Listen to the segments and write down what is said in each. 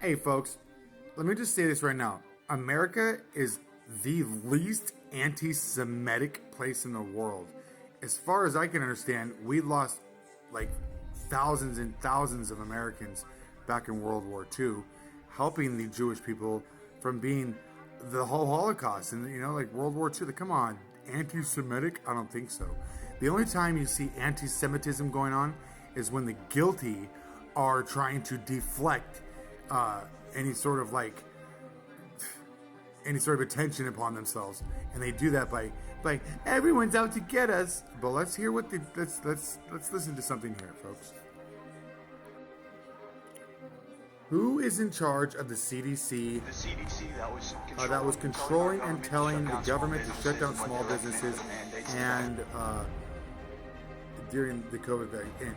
Hey, folks, let me just say this right now. America is the least anti Semitic place in the world. As far as I can understand, we lost like thousands and thousands of Americans back in World War II, helping the Jewish people from being the whole Holocaust. And, like World War II, come on, anti Semitic? I don't think so. The only time you see anti Semitism going on is when the guilty are trying to deflect any sort of attention upon themselves, and they do that by everyone's out to get us. But let's hear what the let's listen to something here, folks. Who is in charge of the CDC? The CDC that was controlling and telling the government to shut down small businesses and during the COVID vaccine.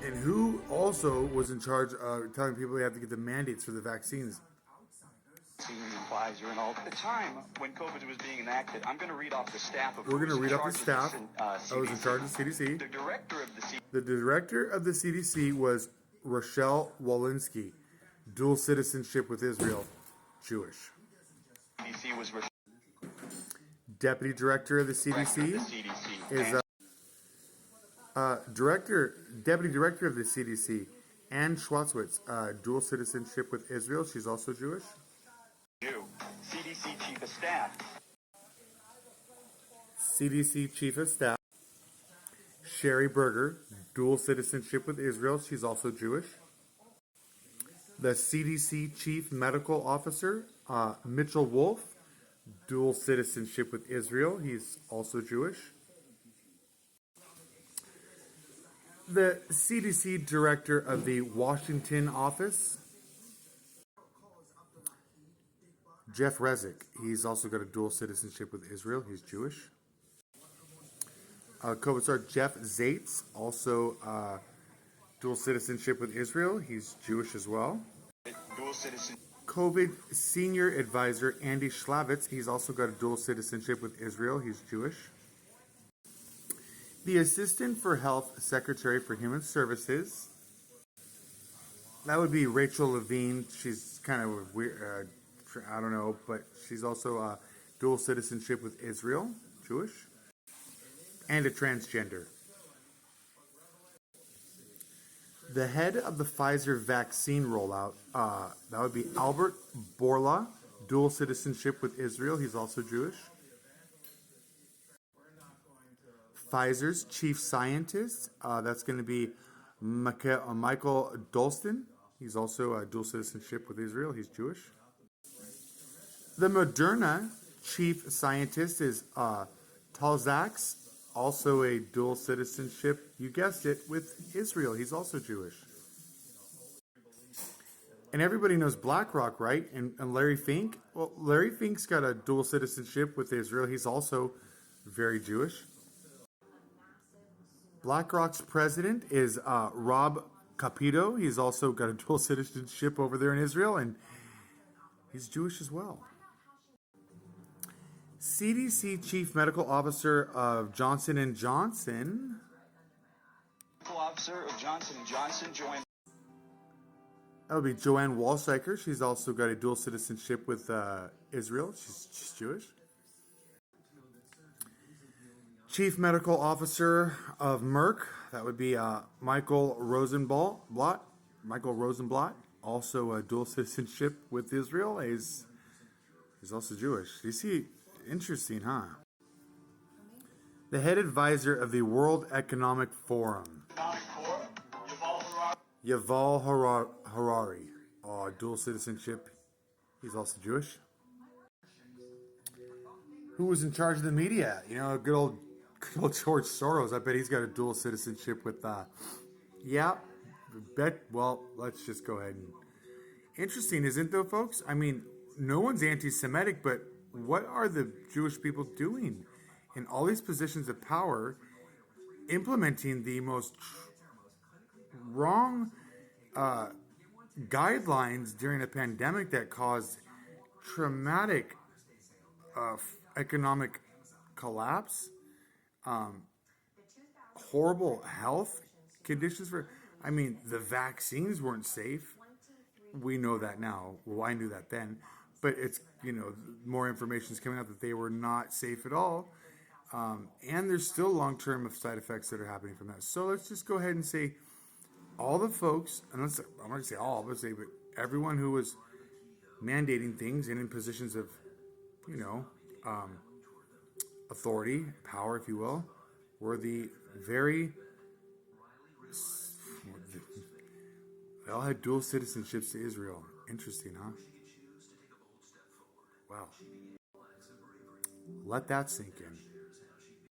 And who also was in charge of telling people they have to get the mandates for the vaccines? Pfizer and all. At the time when COVID was being enacted, I'm going to read off the staff of. We're going to read off the staff. I was in charge of the CDC. The director of the CDC was Rochelle Walensky, dual citizenship with Israel, Jewish. CDC was Deputy director of the CDC is Deputy Director of the CDC, Anne Schwarzwitz, dual citizenship with Israel. She's also Jewish. CDC Chief of Staff. CDC Chief of Staff, Sherry Berger, dual citizenship with Israel. She's also Jewish. The CDC Chief Medical Officer, Mitchell Wolf, dual citizenship with Israel. He's also Jewish. The CDC Director of the Washington office, Jeff Rezek. He's also got a dual citizenship with Israel. He's Jewish. COVID star Jeff Zaitz, also dual citizenship with Israel. He's Jewish as well. Dual citizen. COVID Senior Advisor Andy Schlavitz. He's also got a dual citizenship with Israel. He's Jewish. The Assistant for Health Secretary for Human Services, that would be Rachel Levine. She's kind of weird, I don't know, but she's also dual citizenship with Israel, Jewish, and a transgender. The head of the Pfizer vaccine rollout, that would be Albert Bourla, dual citizenship with Israel. He's also Jewish. Pfizer's chief scientist, that's going to be Michael Dolston. He's also a dual citizenship with Israel. He's Jewish. The Moderna chief scientist is Tal Zaks, also a dual citizenship, you guessed it, with Israel. He's also Jewish. And everybody knows BlackRock, right? And Larry Fink? Well, Larry Fink's got a dual citizenship with Israel. He's also very Jewish. BlackRock's president is Rob Capito. He's also got a dual citizenship over there in Israel, and he's Jewish as well. CDC Chief Medical Officer of Johnson & Johnson. Officer of Johnson & Johnson, Joanne. That would be Joanne Walseiker. She's also got a dual citizenship with Israel. She's Jewish. Chief Medical Officer of Merck, that would be Michael Rosenblatt. Michael Rosenblatt, also a dual citizenship with Israel. He's also Jewish. You see, interesting, huh? The head advisor of the World Economic Forum, Yuval Harari, dual citizenship. He's also Jewish. Who was in charge of the media? Good old George Soros. I bet he's got a dual citizenship with well, let's just go ahead and... Interesting, isn't it, though, folks? I mean, no one's anti-Semitic, but what are the Jewish people doing in all these positions of power, implementing the most wrong guidelines during a pandemic that caused traumatic economic collapse, horrible health conditions the vaccines weren't safe. we know that now. Well, I knew that then, but it's, more information is coming out that they were not safe at all. And there's still long-term side effects that are happening from that. So let's just go ahead and say all the folks, and I'm not going to say all, but everyone who was mandating things and in positions of, you know, authority, power, if you will, were the very, they all had dual citizenships to Israel. Interesting, huh? Wow. Let that sink in.